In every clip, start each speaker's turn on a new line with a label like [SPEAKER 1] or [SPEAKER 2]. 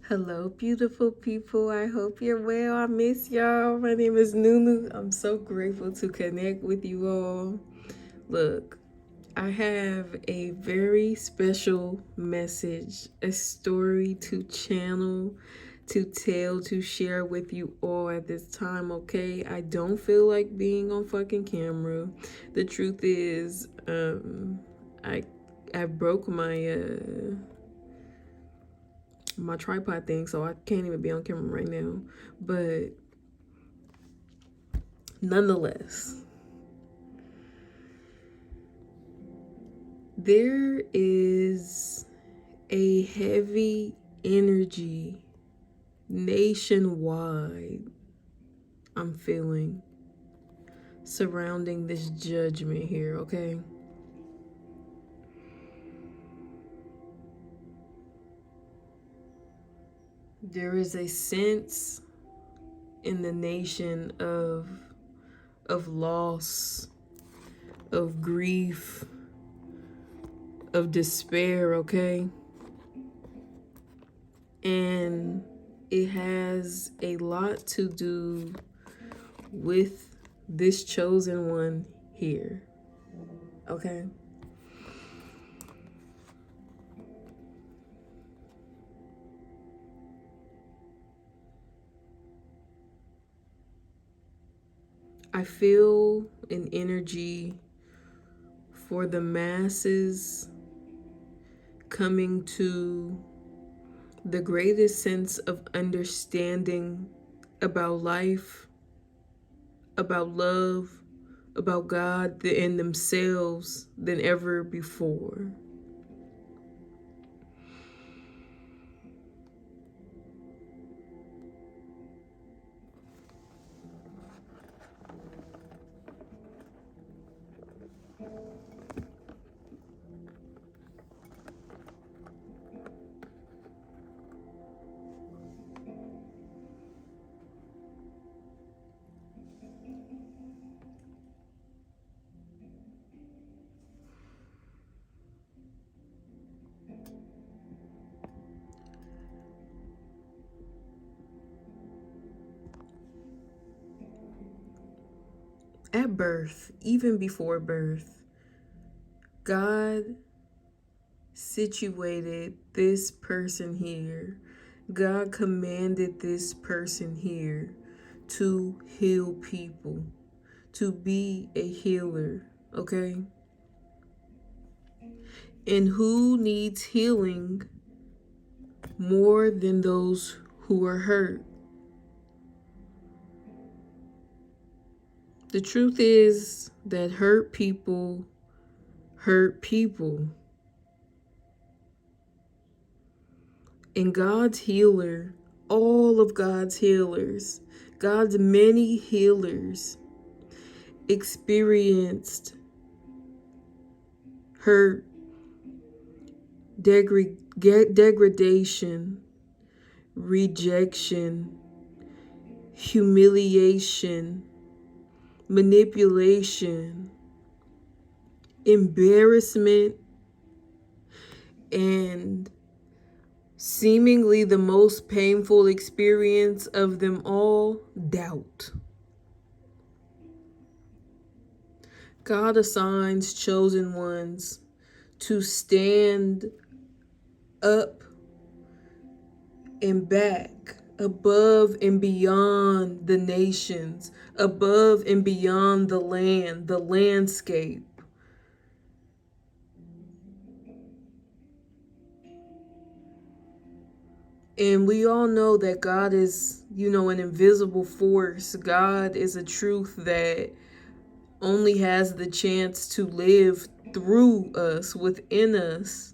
[SPEAKER 1] Hello, beautiful people. I hope you're well. I miss y'all. My name is Nunu. I'm so grateful to connect with you all. Look, I have a very special message, a story to channel, to tell, to share with you all at this time, okay? I don't feel like being on fucking camera. The truth is, I I broke my tripod thing, so I can't even be on camera right now. But nonetheless, there is a heavy energy nationwide I'm feeling surrounding this judgment here, okay? There is a sense in the nation of loss, of grief, of despair, okay? And it has a lot to do with this chosen one here, okay? I feel an energy for the masses coming to the greatest sense of understanding about life, about love, about God and themselves than ever before. At birth, even before birth, God situated this person here. God commanded this person here to heal people, to be a healer, okay? And who needs healing more than those who are hurt? The truth is that hurt people hurt people. And God's healer, all of God's healers, God's many healers experienced hurt, degradation, rejection, humiliation, manipulation, embarrassment, and seemingly the most painful experience of them all, doubt. God assigns chosen ones to stand up and back, above and beyond the nations, above and beyond the land, the landscape. And we all know that God is, an invisible force. God is a truth that only has the chance to live through us, within us.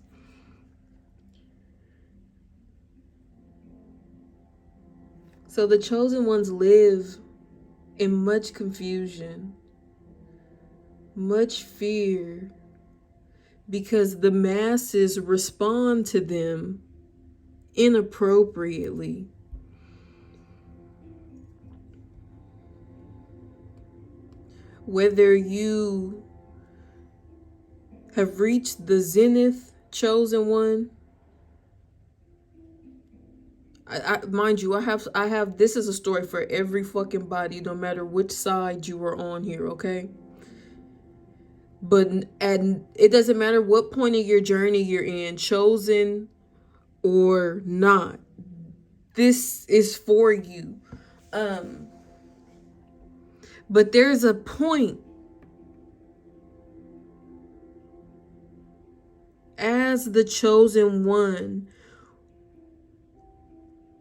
[SPEAKER 1] So the chosen ones live in much confusion, much fear, because the masses respond to them inappropriately. Whether you have reached the zenith, chosen one, Mind you, I have this is a story for every fucking body, no matter which side you are on here, okay? But and it doesn't matter what point of your journey you're in, chosen or not. This is for you. Um but there's a point as the chosen one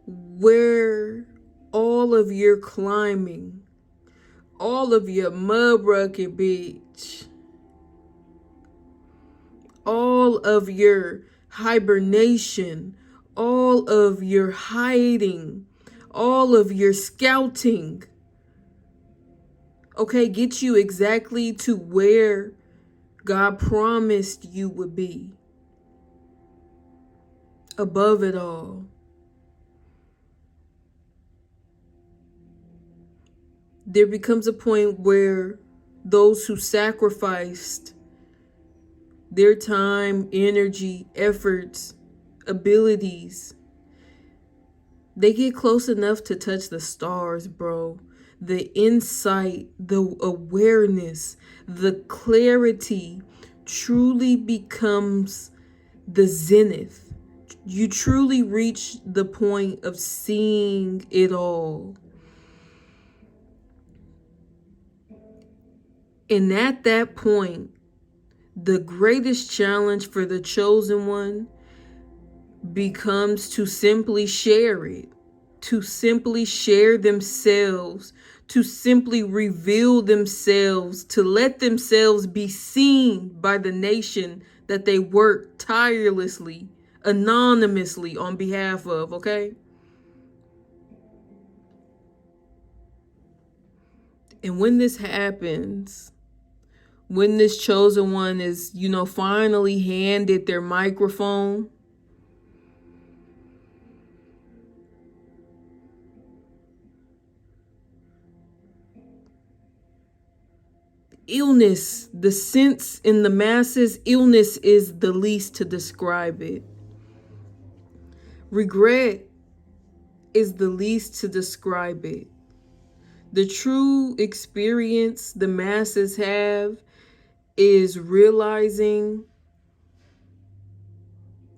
[SPEAKER 1] where all of your climbing, all of your mud bucket bitch, all of your hibernation, all of your hiding, all of your scouting, okay, get you exactly to where God promised you would be. Above it all. There becomes a point where those who sacrificed their time, energy, efforts, abilities, they get close enough to touch the stars, bro. The insight, the awareness, the clarity truly becomes the zenith. You truly reach the point of seeing it all. And at that point, the greatest challenge for the chosen one becomes to simply share it, to simply share themselves, to simply reveal themselves, to let themselves be seen by the nation that they work tirelessly, anonymously on behalf of, okay? And when this happens, when this chosen one is, finally handed their microphone, illness, the sense in the masses, illness is the least to describe it. Regret is the least to describe it. The true experience the masses have is realizing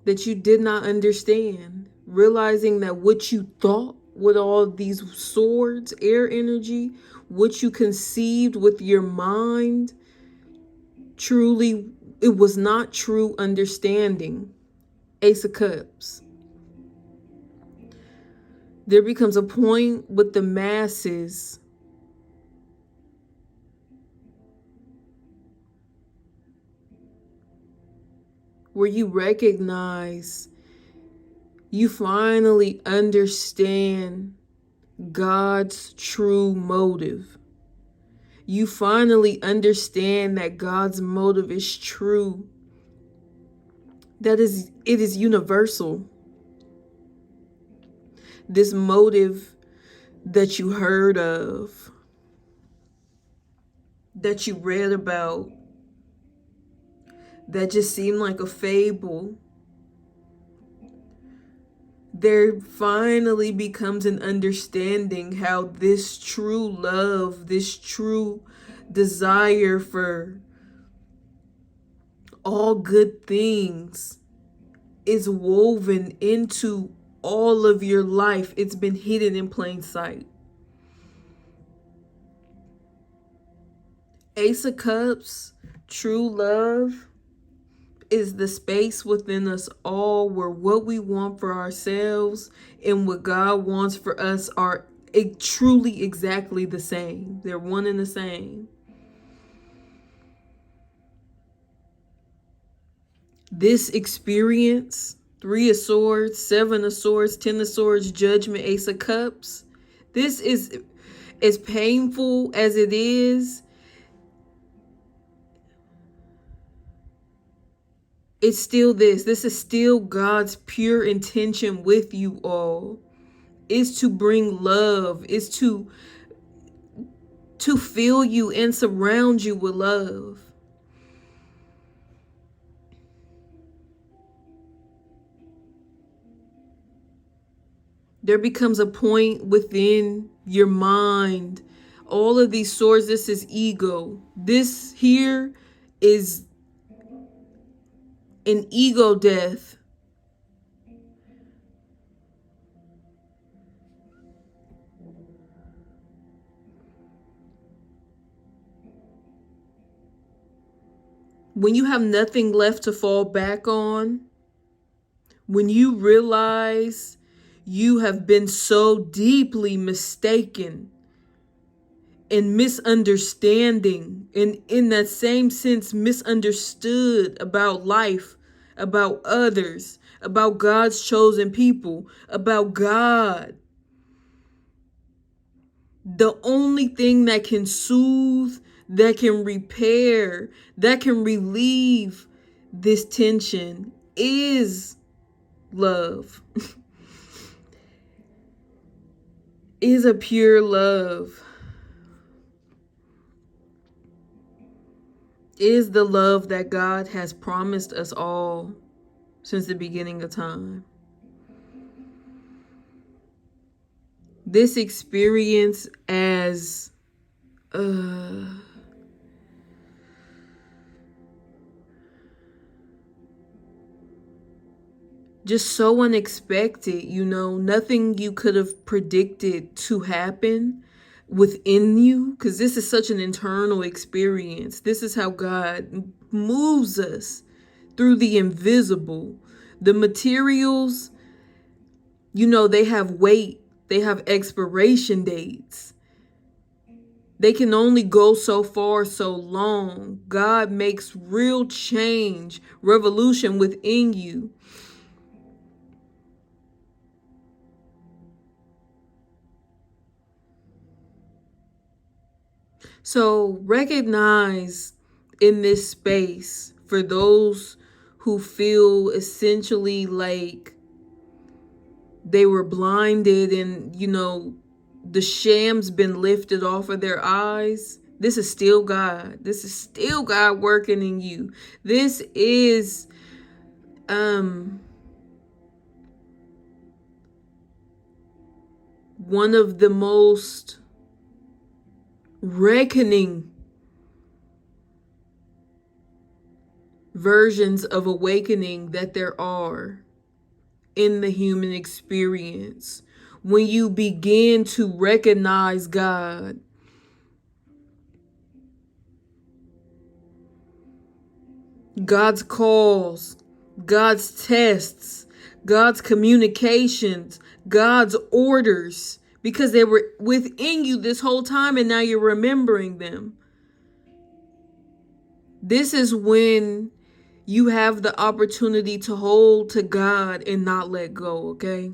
[SPEAKER 1] that you did not understand, realizing that what you thought with all these swords, air energy, what you conceived with your mind, truly, it was not true understanding. Ace of Cups. There becomes a point with the masses where you recognize, you finally understand God's true motive. You finally understand that God's motive is true. It is universal. This motive that you heard of, that you read about, that just seemed like a fable, there finally becomes an understanding how this true love, this true desire for all good things is woven into all of your life. It's been hidden in plain sight. Ace of Cups, true love, is the space within us all where what we want for ourselves and what God wants for us are truly exactly the same. They're one and the same. This experience, 3 of Swords, 7 of Swords, 10 of Swords, Judgment, Ace of Cups, this is as painful as it is. It's still this. This is still God's pure intention with you all. Is to bring love. Is to fill you and surround you with love. There becomes a point within your mind. All of these swords, this is ego. This here is an ego death. When you have nothing left to fall back on, when you realize you have been so deeply mistaken and misunderstanding, and in that same sense, misunderstood about life, about others, about God's chosen people, about God. The only thing that can soothe, that can repair, that can relieve this tension is love. Is a pure love. Is the love that God has promised us all since the beginning of time. This experience as just so unexpected, nothing you could have predicted to happen within you, because this is such an internal experience. This is how God moves us through the invisible. The materials, they have weight, they have expiration dates. They can only go so far, so long. God makes real change, revolution within you. So recognize in this space, for those who feel essentially like they were blinded and, the sham's been lifted off of their eyes. This is still God. This is still God working in you. This is one of the most reckoning versions of awakening that there are in the human experience. When you begin to recognize God, God's calls, God's tests, God's communications, God's orders, because they were within you this whole time and now you're remembering them. This is when you have the opportunity to hold to God and not let go, okay?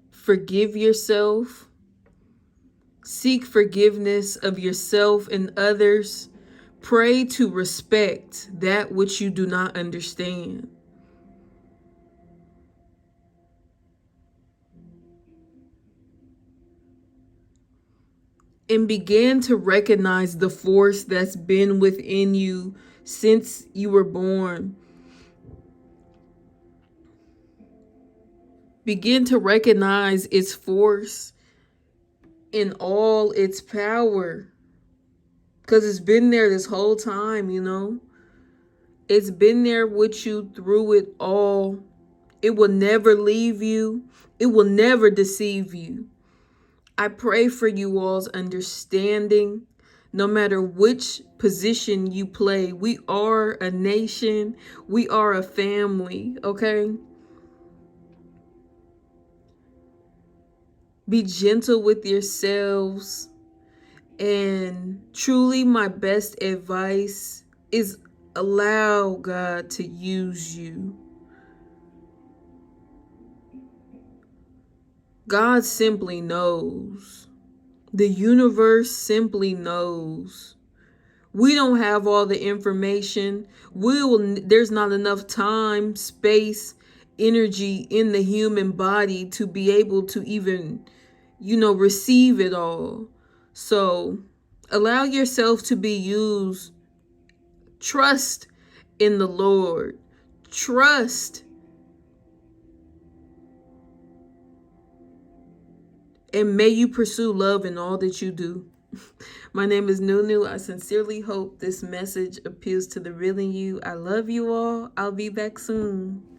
[SPEAKER 1] Forgive yourself. Seek forgiveness of yourself and others. Pray to respect that which you do not understand. And begin to recognize the force that's been within you since you were born. Begin to recognize its force in all its power. Because it's been there this whole time, It's been there with you through it all. It will never leave you. It will never deceive you. I pray for you all's understanding. No matter which position you play, we are a nation. We are a family, okay? Be gentle with yourselves. And truly, my best advice is allow God to use you. God simply knows. The universe simply knows. We don't have all the information. There's not enough time, space, energy in the human body to be able to even, receive it all. So allow yourself to be used. Trust in the Lord. Trust. And may you pursue love in all that you do. My name is Nunu. I sincerely hope this message appeals to the real in you. I love you all. I'll be back soon.